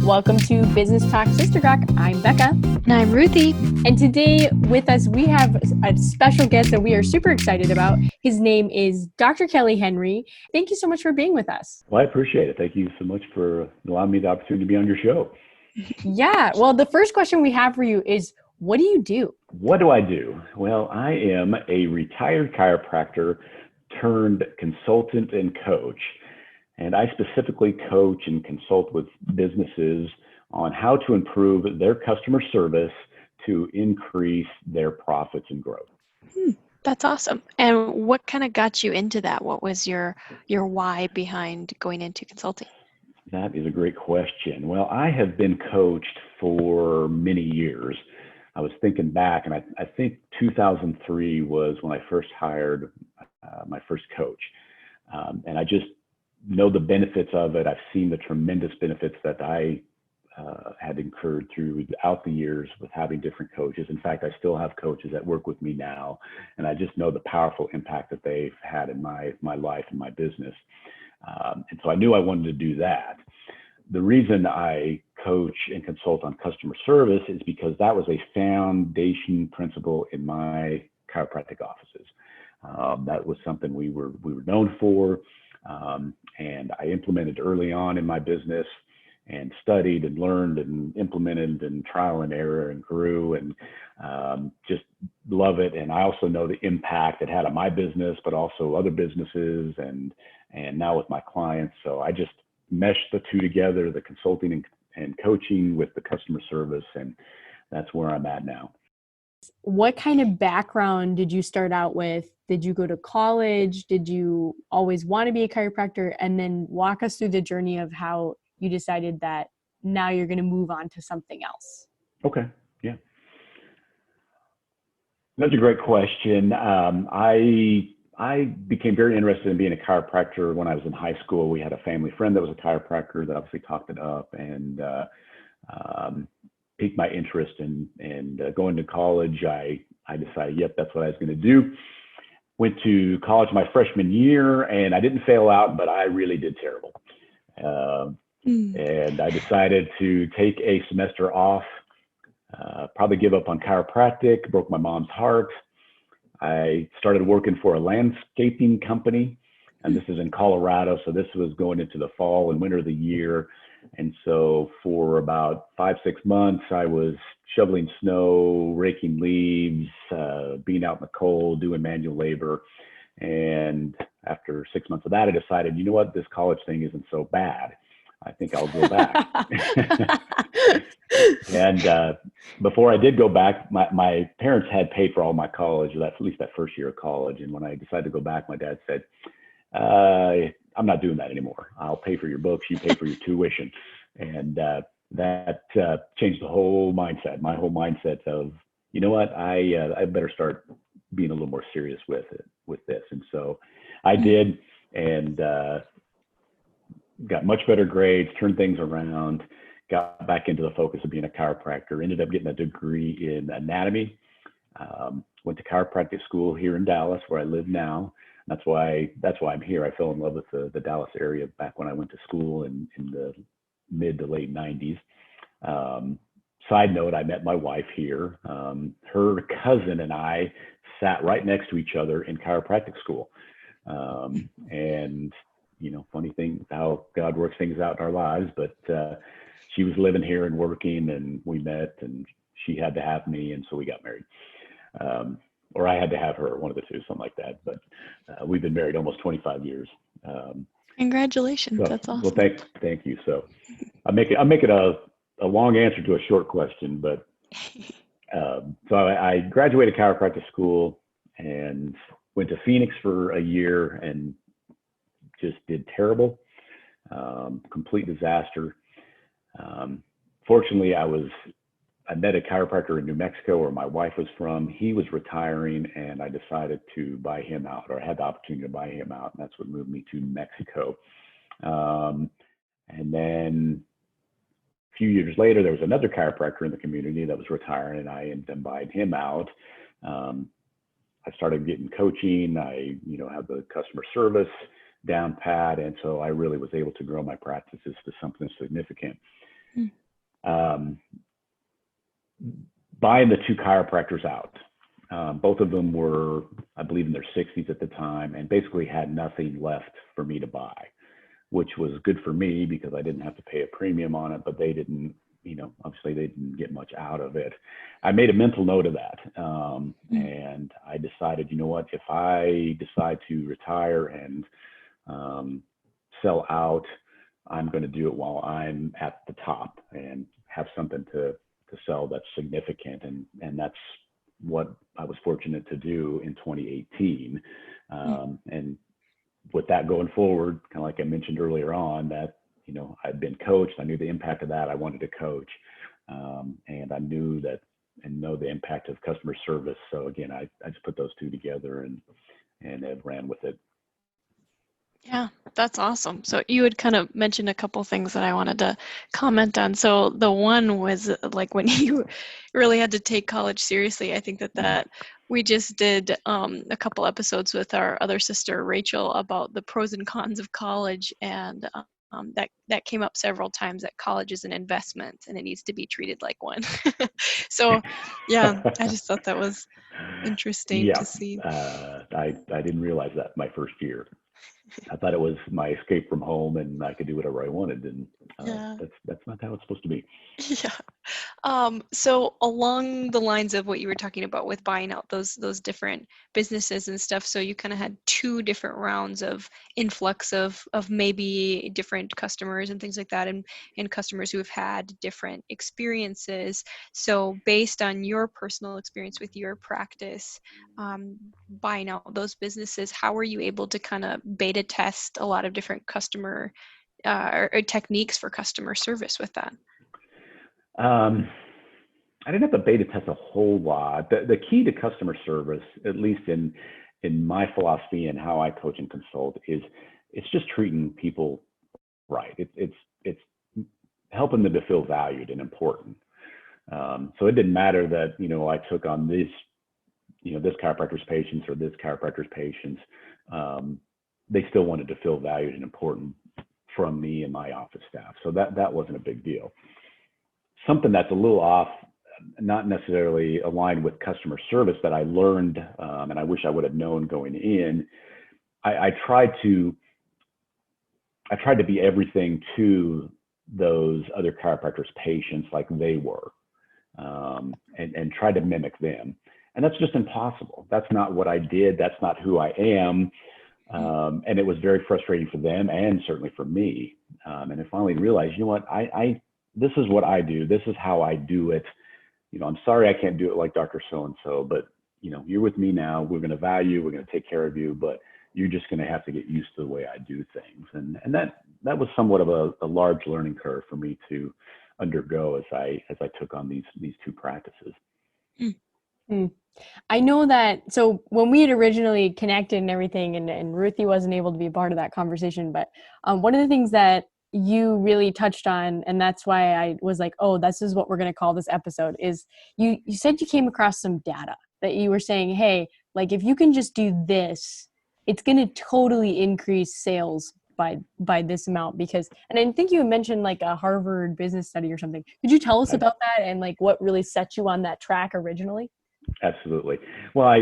Welcome to Business Talk Sister Rock. I'm Becca. And I'm Ruthie. And today with us, we have a special guest that we are super excited about. His name is Dr. Kelly Henry. Thank you so much for being with us. Well, I appreciate it. Thank you so much for allowing me the opportunity to be on your show. Yeah. Well, the first question we have for you is, what do you do? What do I do? Well, I am a retired chiropractor turned consultant and coach. And I specifically coach and consult with businesses on how to improve their customer service to increase their profits and growth. That's awesome. And what kind of got you into that? What was your why behind going into consulting? That is a great question. Well, I have been coached for many years. I was thinking back, and I think 2003 was when I first hired my first coach. And I just know the benefits of it. I've seen the tremendous benefits that I had incurred throughout the years with having different coaches. In fact, I still have coaches that work with me now, and I just know the powerful impact that they've had in my life and my business. And so I knew I wanted to do that. The reason I coach and consult on customer service is because that was a foundation principle in my chiropractic offices. That was something we were known for. And I implemented early on in my business and studied and learned and implemented and trial and error and grew and just love it. And I also know the impact it had on my business, but also other businesses and now with my clients. So I just meshed the two together, the consulting and coaching with the customer service. And that's where I'm at now. What kind of background did you start out with? Did you go to college? Did you always want to be a chiropractor? And then walk us through the journey of how you decided that now you're going to move on to something else. Okay. Yeah. That's a great question. I became very interested in being a chiropractor when I was in high school. We had a family friend that was a chiropractor that obviously talked it up and piqued my interest in going to college. I decided, yep, that's what I was going to do. Went to college my freshman year, and I didn't fail out, but I really did terrible. And I decided to take a semester off, probably give up on chiropractic, broke my mom's heart. I started working for a landscaping company, and this is in Colorado. So this was going into the fall and winter of the year. And so for about 5-6 months, I was shoveling snow, raking leaves, being out in the cold, doing manual labor. And after 6 months of that, I decided, you know what, this college thing isn't so bad. I think I'll go back. And before I did go back, my parents had paid for all my college, at least that first year of college. And when I decided to go back, my dad said, I'm not doing that anymore. I'll pay for your books. You pay for your tuition. And that changed the whole mindset, my whole mindset of, you know what, I better start being a little more serious with this. And so I did, and got much better grades, turned things around, got back into the focus of being a chiropractor, ended up getting a degree in anatomy, went to chiropractic school here in Dallas, where I live now. That's why I'm here. I fell in love with the Dallas area back when I went to school in the mid to late 90s. Side note, I met my wife here. Her cousin and I sat right next to each other in chiropractic school. And, you know, funny thing, how God works things out in our lives. But she was living here and working, and we met, and she had to have me, and so we got married. Or I had to have her, one of the two, something like that. But we've been married almost 25 years. Congratulations. So, That's awesome. Well, thank you. So I'll make it a long answer to a short question, but so I graduated chiropractic school and went to Phoenix for a year and just did terrible, complete disaster. Fortunately, I met a chiropractor in New Mexico where my wife was from. He was retiring, and I decided to buy him out, or I had the opportunity to buy him out, and that's what moved me to Mexico. And then a few years later, there was another chiropractor in the community that was retiring, and I ended up buying him out. I started getting coaching. I, have the customer service down pat, and so I really was able to grow my practices to something significant. buying the two chiropractors out. Both of them were, I believe, in their 60s at the time, and basically had nothing left for me to buy, which was good for me because I didn't have to pay a premium on it, but they didn't, obviously they didn't get much out of it. I made a mental note of that. And I decided, you know what, if I decide to retire and sell out, I'm going to do it while I'm at the top and have something to sell that's significant. And that's what I was fortunate to do in 2018. And with that going forward, kind of like I mentioned earlier on, that, I'd been coached. I knew the impact of that. I wanted to coach. And I knew that and know the impact of customer service. So again, I just put those two together and have ran with it. Yeah, that's awesome. So you had kind of mentioned a couple things that I wanted to comment on. So the one was like when you really had to take college seriously. I think that we just did a couple episodes with our other sister Rachel about the pros and cons of college, and that came up several times, that college is an investment and it needs to be treated like one. So yeah, I just thought that was interesting Yeah, to see. I didn't realize that my first year. I thought it was my escape from home and I could do whatever I wanted, and Yeah. that's not how it's supposed to be. Yeah. So along the lines of what you were talking about with buying out those different businesses and stuff, so you kind of had two different rounds of influx of maybe different customers and things like that, and customers who have had different experiences. So based on your personal experience with your practice, buying out those businesses, how were you able to kind of beta test a lot of different customer or techniques for customer service with that? I didn't have to beta test a whole lot. The key to customer service, at least in my philosophy and how I coach and consult, is it's just treating people right. It's helping them to feel valued and important. So it didn't matter that I took on this chiropractor's patients or this chiropractor's patients. They still wanted to feel valued and important from me and my office staff. So that wasn't a big deal. Something that's a little off, not necessarily aligned with customer service, that I learned, and I wish I would have known going in. I tried to be everything to those other chiropractors' patients like they were, and tried to mimic them. And that's just impossible. That's not what I did. That's not who I am. And it was very frustrating for them and certainly for me. And I finally realized, you know what, this is what I do. This is how I do it. I'm sorry I can't do it like Dr. So-and-so, but you're with me now. We're going to value, we're going to take care of you, but you're just going to have to get used to the way I do things. And that was somewhat of a large learning curve for me to undergo as I took on these two practices. I know that, so when we had originally connected and everything, and Ruthie wasn't able to be a part of that conversation, but one of the things that you really touched on, and that's why I was like, oh, this is what we're going to call this episode, is you said you came across some data that you were saying, hey, like if you can just do this, it's going to totally increase sales by this amount. Because, and I think you mentioned like a Harvard business study or something. Could you tell us about that and like what really set you on that track originally? Absolutely. Well,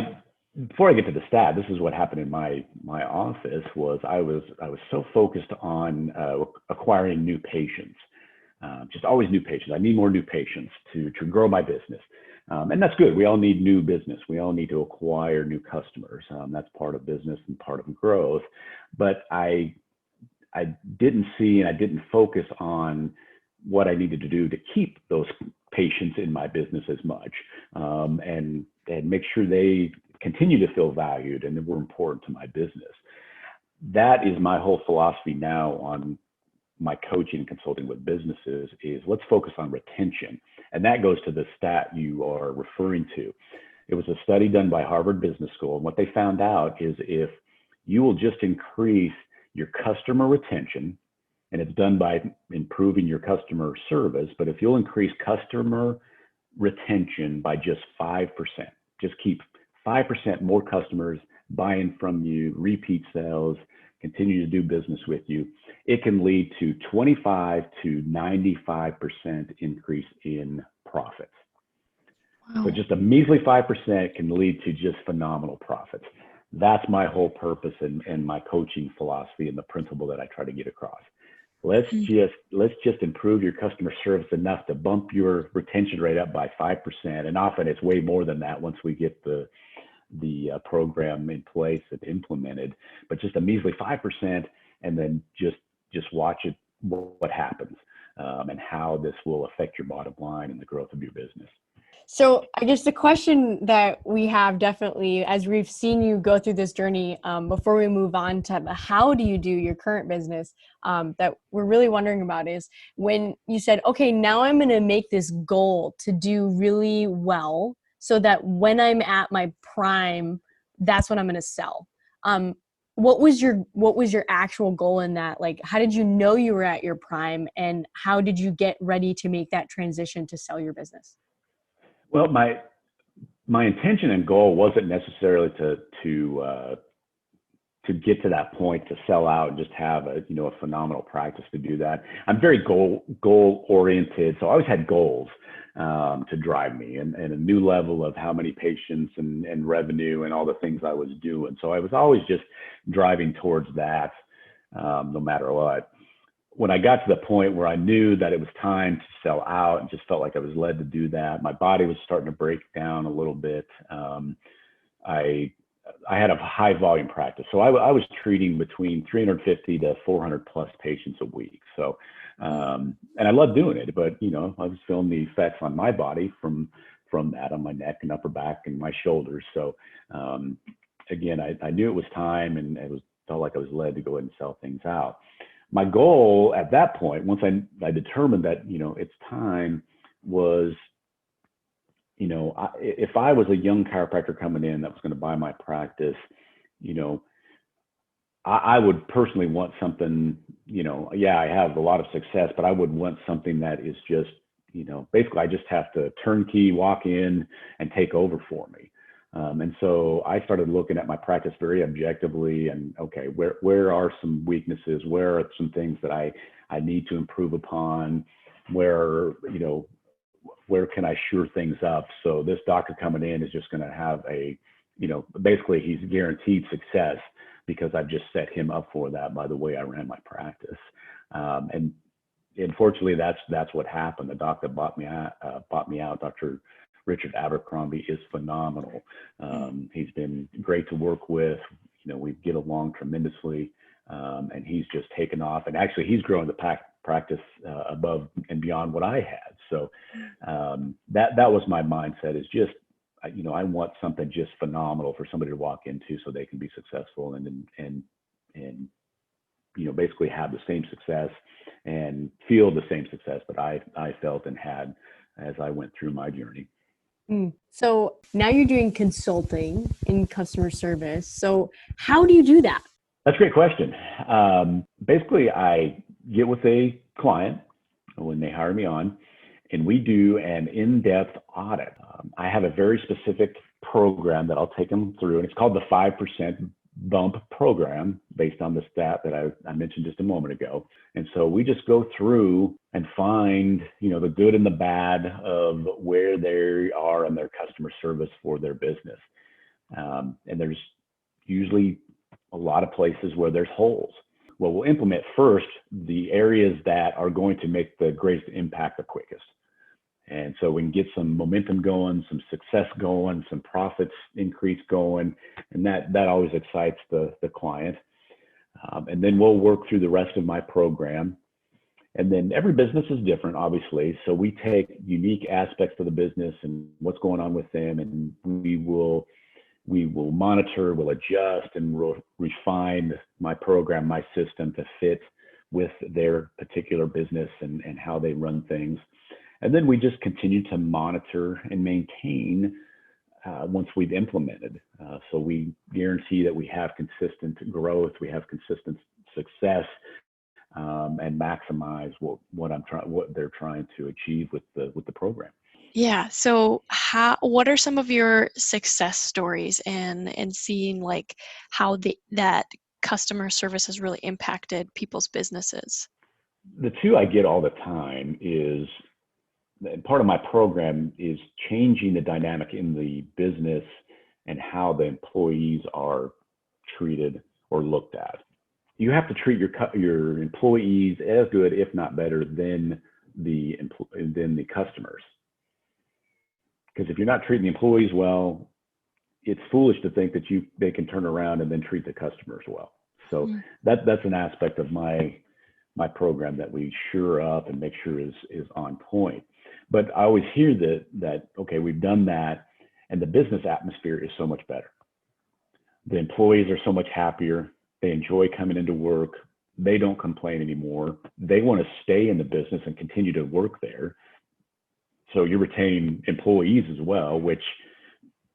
before I get to the stat, this is what happened in my office. Was I was so focused on acquiring new patients, just always new patients. I need more new patients to grow my business, and that's good. We all need new business. We all need to acquire new customers. That's part of business and part of growth. But I didn't see and I didn't focus on what I needed to do to keep those patients in my business as much, and make sure they continue to feel valued and that were important to my business. That is my whole philosophy now on my coaching and consulting with businesses, is let's focus on retention. And that goes to the stat you are referring to. It was a study done by Harvard Business School. And what they found out is if you will just increase your customer retention, and it's done by improving your customer service, but if you'll increase customer retention by just 5%, just keep 5% more customers buying from you, repeat sales, continue to do business with you, it can lead to 25 to 95% increase in profits. So Wow. just a measly 5% can lead to just phenomenal profits. That's my whole purpose and my coaching philosophy and the principle that I try to get across. Mm. Let's just improve your customer service enough to bump your retention rate up by 5%. And often it's way more than that once we get the program in place and implemented, but just a measly 5%, and then just watch it, what happens, and how this will affect your bottom line and the growth of your business. So I guess the question that we have definitely, as we've seen you go through this journey, before we move on to how do you do your current business, that we're really wondering about is when you said, okay, now I'm going to make this goal to do really well so that when I'm at my prime, that's when I'm going to sell. What was your actual goal in that? Like, how did you know you were at your prime, and how did you get ready to make that transition to sell your business? Well, my intention and goal wasn't necessarily to get to that point, to sell out and just have a phenomenal practice to do that. I'm very goal oriented, so I always had goals to drive me, and a new level of how many patients and revenue and all the things I was doing. So I was always just driving towards that, no matter what. When I got to the point where I knew that it was time to sell out and just felt like I was led to do that, my body was starting to break down a little bit. I had a high volume practice, so I was treating between 350 to 400 plus patients a week. So, and I loved doing it, but I was feeling the effects on my body from that on my neck and upper back and my shoulders. So, again, I knew it was time, and felt like I was led to go ahead and sell things out. My goal at that point, once I determined that it's time, was if I was a young chiropractor coming in that was going to buy my practice, I would personally want something, yeah, I have a lot of success, but I would want something that is just, basically I just have to turnkey, walk in and take over for me. And so I started looking at my practice very objectively, and okay, where are some weaknesses? Where are some things that I need to improve upon? Where can I shore things up? So this doctor coming in is just going to have basically he's guaranteed success because I've just set him up for that by the way I ran my practice. And unfortunately, that's what happened. The doctor bought me out. Dr. Richard Abercrombie is phenomenal. He's been great to work with. We get along tremendously, and he's just taken off. And actually, he's growing the practice above and beyond what I had. So that was my mindset. Is just I want something just phenomenal for somebody to walk into, so they can be successful and basically have the same success and feel the same success that I felt and had as I went through my journey. So now you're doing consulting in customer service. So how do you do that? That's a great question. Basically, I get with a client when they hire me on, and we do an in-depth audit. I have a very specific program that I'll take them through, and it's called the 5% bump program, based on the stat that I mentioned just a moment ago. And so we just go through and find, the good and the bad of where they are in their customer service for their business. And there's usually a lot of places where there's holes. Well, we'll implement first the areas that are going to make the greatest impact the quickest. And so we can get some momentum going, some success going, some profits increase going, and that always excites the client. And then we'll work through the rest of my program. And then every business is different, obviously. So we take unique aspects of the business and what's going on with them, and we will monitor, we'll adjust, and we'll refine my program, my system to fit with their particular business and how they run things. And then we just continue to monitor and maintain once we've implemented. So we guarantee that we have consistent growth, we have consistent success, and maximize what they're trying to achieve with the program. Yeah. So what are some of your success stories and seeing like how that customer service has really impacted people's businesses? The two I get all the time is and part of my program is changing the dynamic in the business and how the employees are treated or looked at. You have to treat your employees as good, if not better, than the customers. Because if you're not treating the employees well, it's foolish to think that they can turn around and then treat the customers well. So that's an aspect of my program that we sure up and make sure is on point. But I always hear that okay, we've done that, and the business atmosphere is so much better. The employees are so much happier. They enjoy coming into work. They don't complain anymore. They want to stay in the business and continue to work there. So you're retaining employees as well, which,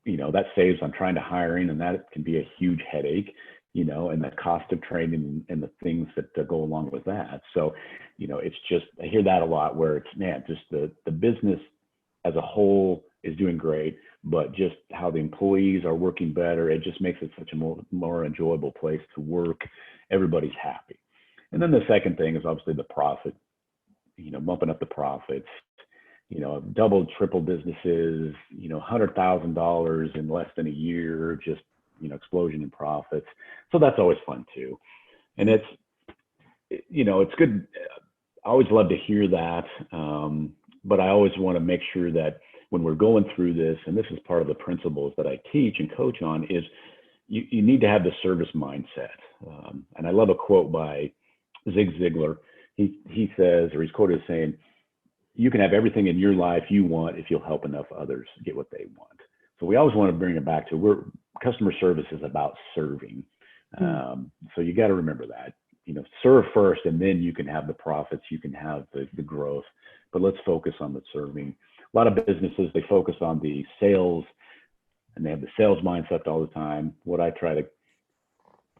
that saves on trying to hiring, and that can be a huge headache, and the cost of training and the things that go along with that. So, it's just, I hear that a lot where it's, man, just the business as a whole is doing great, but just how the employees are working better, it just makes it such a more enjoyable place to work. Everybody's happy. And then the second thing is obviously the profit, bumping up the profits, double, triple businesses, $100,000 in less than a year, just, explosion in profits. So that's always fun too. And it's good. I always love to hear that. But I always want to make sure that when we're going through this, and this is part of the principles that I teach and coach on, is you need to have the service mindset. And I love a quote by Zig Ziglar. He says, or he's quoted as saying, you can have everything in your life you want if you'll help enough others get what they want. So we always want to bring it back to customer service is about serving. So you got to remember that, serve first, and then you can have the profits, you can have the growth, but let's focus on the serving. A lot of businesses, they focus on the sales and they have the sales mindset all the time. What I try to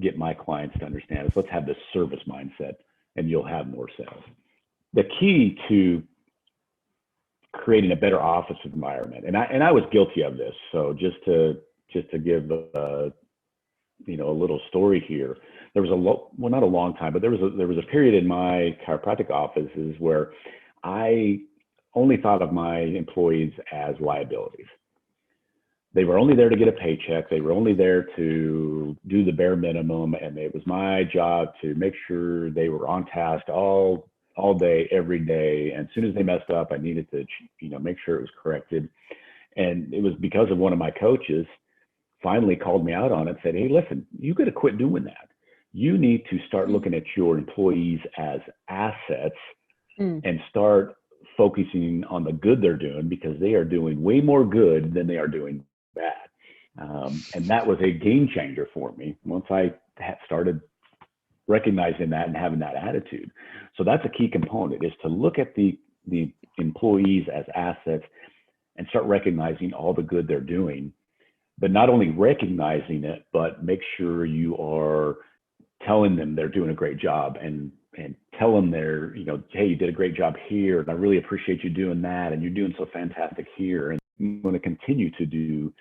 get my clients to understand is let's have the service mindset and you'll have more sales. The key to creating a better office environment, and I was guilty of this. So just to give a little story here, there was not a long time, but there was a period in my chiropractic offices where I only thought of my employees as liabilities. They were only there to get a paycheck. They were only there to do the bare minimum, and it was my job to make sure they were on task all day, every day. And as soon as they messed up, I needed to, make sure it was corrected. And it was because of one of my coaches finally called me out on it and said, hey, listen, you got to quit doing that. You need to start looking at your employees as assets and start focusing on the good they're doing, because they are doing way more good than they are doing bad. And that was a game changer for me once I started recognizing that and having that attitude. So that's a key component, is to look at the employees as assets and start recognizing all the good they're doing, but not only recognizing it, but make sure you are telling them they're doing a great job and tell them they're, hey, you did a great job here, and I really appreciate you doing that, and you're doing so fantastic here, and you want to continue to do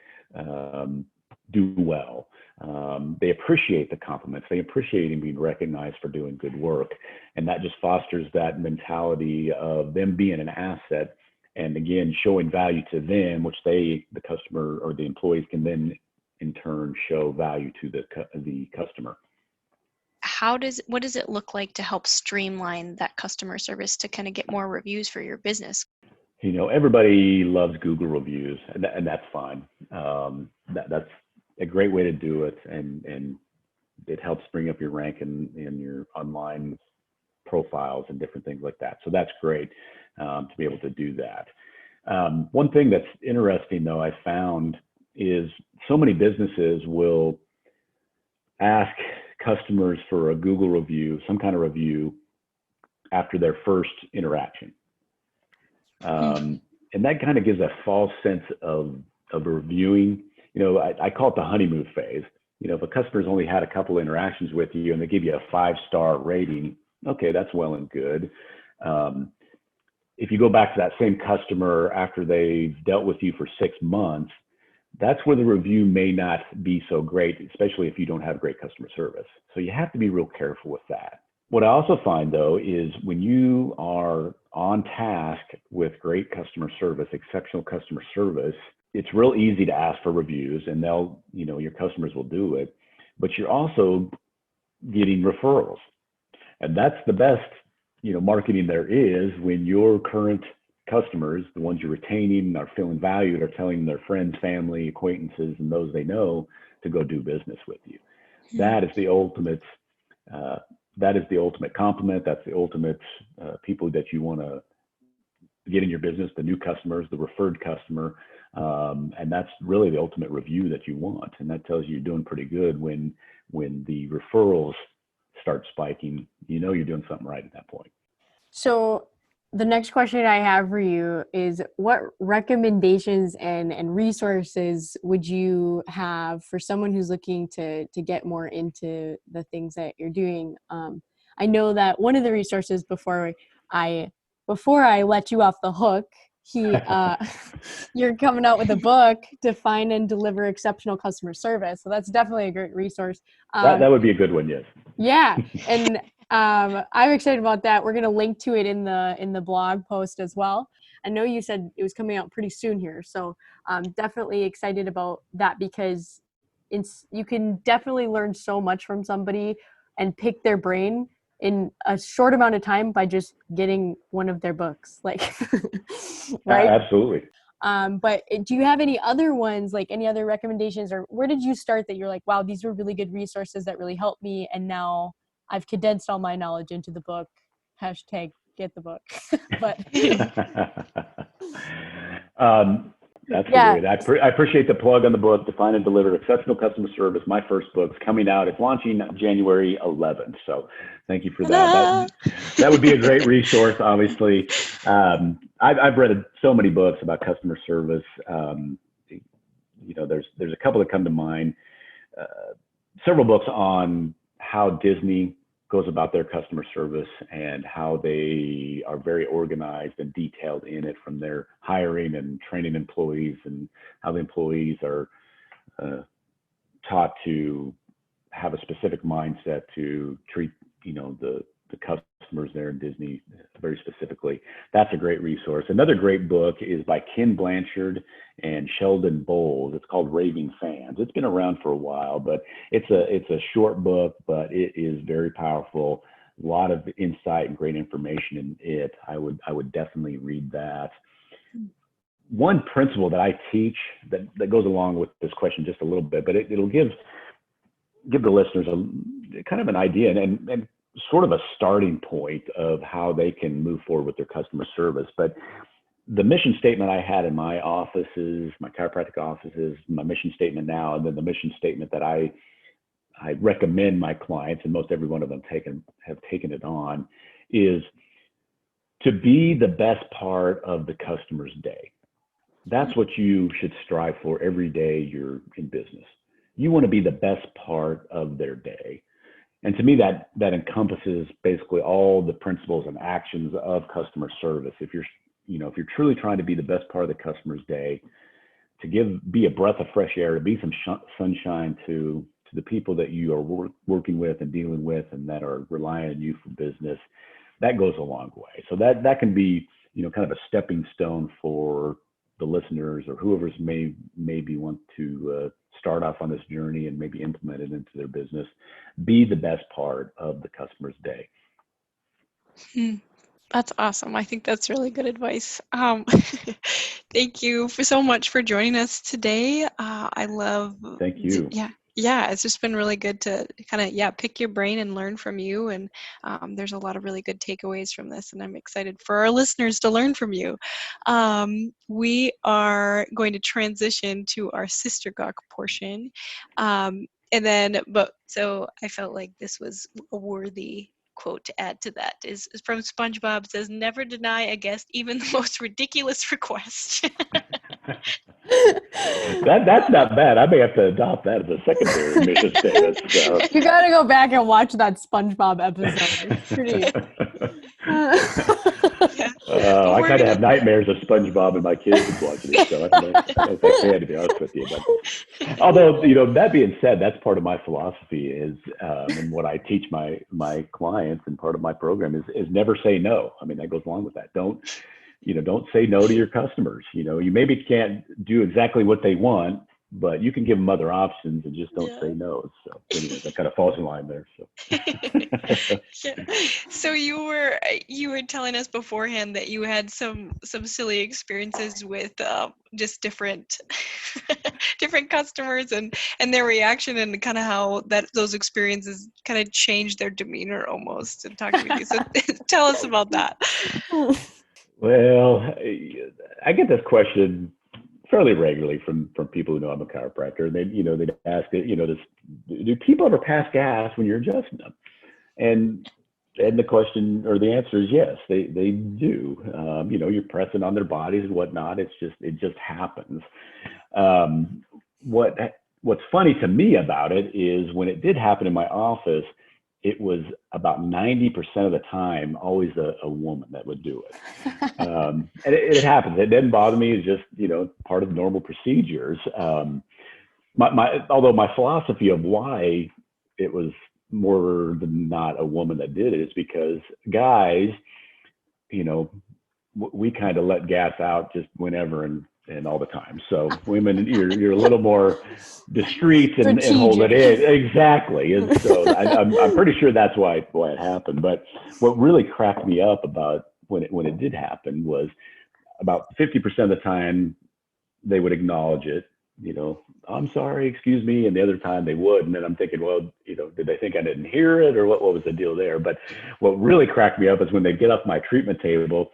well. They appreciate the compliments. They appreciate being recognized for doing good work, and that just fosters that mentality of them being an asset, and again, showing value to them, which the customer or the employees can then in turn show value to the customer. What does it look like to help streamline that customer service to kind of get more reviews for your business? Everybody loves Google reviews, and that's fine. That's a great way to do it, and it helps bring up your rank in your online profiles and different things like that. So that's great to be able to do that. One thing that's interesting, though, I found is so many businesses will ask customers for a Google review, some kind of review, after their first interaction. And that kind of gives a false sense of reviewing. I call it the honeymoon phase. If a customer's only had a couple interactions with you and they give you a 5-star rating, okay, that's well and good. If you go back to that same customer after they've dealt with you for 6 months, that's where the review may not be so great, especially if you don't have great customer service. So you have to be real careful with that. What I also find though is when you are on task with great customer service, exceptional customer service, it's real easy to ask for reviews and they'll, your customers will do it, but you're also getting referrals. And that's the best, marketing there is when your current customers, the ones you're retaining, are feeling valued, are telling their friends, family, acquaintances, and those they know to go do business with you. That is the ultimate. That is the ultimate compliment. That's the ultimate people that you want to get in your business, the new customers, the referred customer. And that's really the ultimate review that you want. And that tells you you're doing pretty good when the referrals start spiking, you're doing something right at that point. So the next question I have for you is, what recommendations and resources would you have for someone who's looking to get more into the things that you're doing? I know that one of the resources before I let you off the hook, you're coming out with a book, Define and Deliver Exceptional Customer Service. So that's definitely a great resource. That would be a good one, yes. Yeah, and I'm excited about that. We're going to link to it in the blog post as well. I know you said it was coming out pretty soon here, so I'm definitely excited about that, because you can definitely learn so much from somebody and pick their brain in a short amount of time by just getting one of their books, like, right? Absolutely. But do you have any other ones, like any other recommendations, or where did you start that you're like, wow, these were really good resources that really helped me, and now I've condensed all my knowledge into the book, hashtag get the book. But that's great. I appreciate the plug on the book, Define and Deliver Exceptional Customer Service. My first book's coming out. It's launching January 11th. So thank you for that. That would be a great resource, obviously. I've read so many books about customer service. There's a couple that come to mind. Several books on how Disney goes about their customer service and how they are very organized and detailed in it, from their hiring and training employees, and how the employees are taught to have a specific mindset to treat, the customers there in Disney very specifically. That's a great resource. Another great book is by Ken Blanchard and Sheldon Bowles. It's called Raving Fans. It's been around for a while, but it's a short book, but it is very powerful. A lot of insight and great information in it. I would definitely read that. One principle that I teach that goes along with this question just a little bit, but it'll give the listeners a kind of an idea and sort of a starting point of how they can move forward with their customer service. But the mission statement I had in my offices, my chiropractic offices, my mission statement now, and then the mission statement that I recommend my clients, and most every one of them have taken it on, is to be the best part of the customer's day. That's what you should strive for every day you're in business. You want to be the best part of their day. And to me, that encompasses basically all the principles and actions of customer service. If you're truly trying to be the best part of the customer's day, to be a breath of fresh air, to be some sunshine to the people that you are working with and dealing with, and that are relying on you for business, that goes a long way. So that can be, kind of a stepping stone for the listeners or whoever's maybe want to start off on this journey and maybe implement it into their business. Be the best part of the customer's day. That's awesome. I think that's really good advice. Thank you so much for joining us today. I love. Thank you. Yeah, it's just been really good to kind of, pick your brain and learn from you. And there's a lot of really good takeaways from this, and I'm excited for our listeners to learn from you. We are going to transition to our Sister Gawk portion. So I felt like this was a worthy quote to add to that is from SpongeBob. Says, "Never deny a guest even the most ridiculous request." That's not bad. I may have to adopt that as a secondary mission statement. So. You got to go back and watch that SpongeBob episode. It's pretty. I We're kind of gonna have nightmares of SpongeBob and my kids watching it, so I don't know if I can, to be honest with you. But although, that being said, that's part of my philosophy is, and what I teach my clients, and part of my program is never say no. I mean, that goes along with that. Don't say no to your customers. You maybe can't do exactly what they want, but you can give them other options, and just don't say no. So anyway, that kind of falls in line there. So. So you were telling us beforehand that you had some silly experiences with just different different customers and their reaction, and kind of how those experiences kind of changed their demeanor almost, and talking with you. So tell us about that. Well, I get this question fairly regularly from people who know I'm a chiropractor. They'd ask, do people ever pass gas when you're adjusting them? And the question, or the answer, is yes, they do. You're pressing on their bodies and whatnot. It just happens. What's funny to me about it is, when it did happen in my office, it was about 90% of the time always a woman that would do it. And it happens. It didn't bother me. It's just, part of normal procedures. Although my philosophy of why it was more than not a woman that did it is because guys, we kind of let gas out just whenever and all the time. So women, you're a little more discreet and hold it in. Exactly. And so I'm pretty sure that's why it happened. But what really cracked me up about when it did happen was, about 50% of the time they would acknowledge it. I'm sorry, excuse me. And the other time they would. And then I'm thinking, well, did they think I didn't hear it, or what was the deal there? But what really cracked me up is when they get off my treatment table,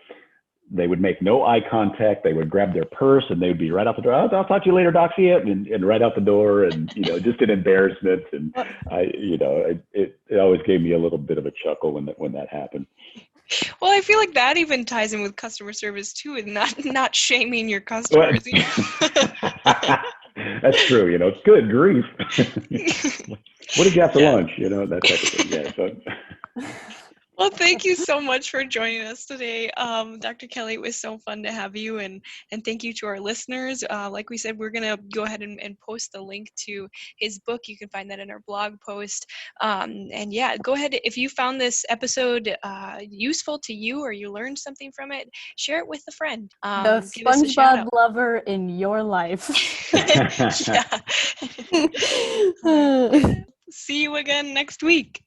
they would make no eye contact. They would grab their purse and they would be right out the door. I'll talk to you later, Doc. See ya. And right out the door, and, just an embarrassment. And it always gave me a little bit of a chuckle when that happened. Well, I feel like that even ties in with customer service too, and not shaming your customers. That's true. Good grief. What did you have for lunch? That type of thing. Yeah. So. Well, thank you so much for joining us today, Dr. Kelly. It was so fun to have you, and thank you to our listeners. Like we said, we're going to go ahead and post the link to his book. You can find that in our blog post. And yeah, go ahead. If you found this episode useful to you, or you learned something from it, share it with a friend. The SpongeBob lover in your life. Yeah. See you again next week.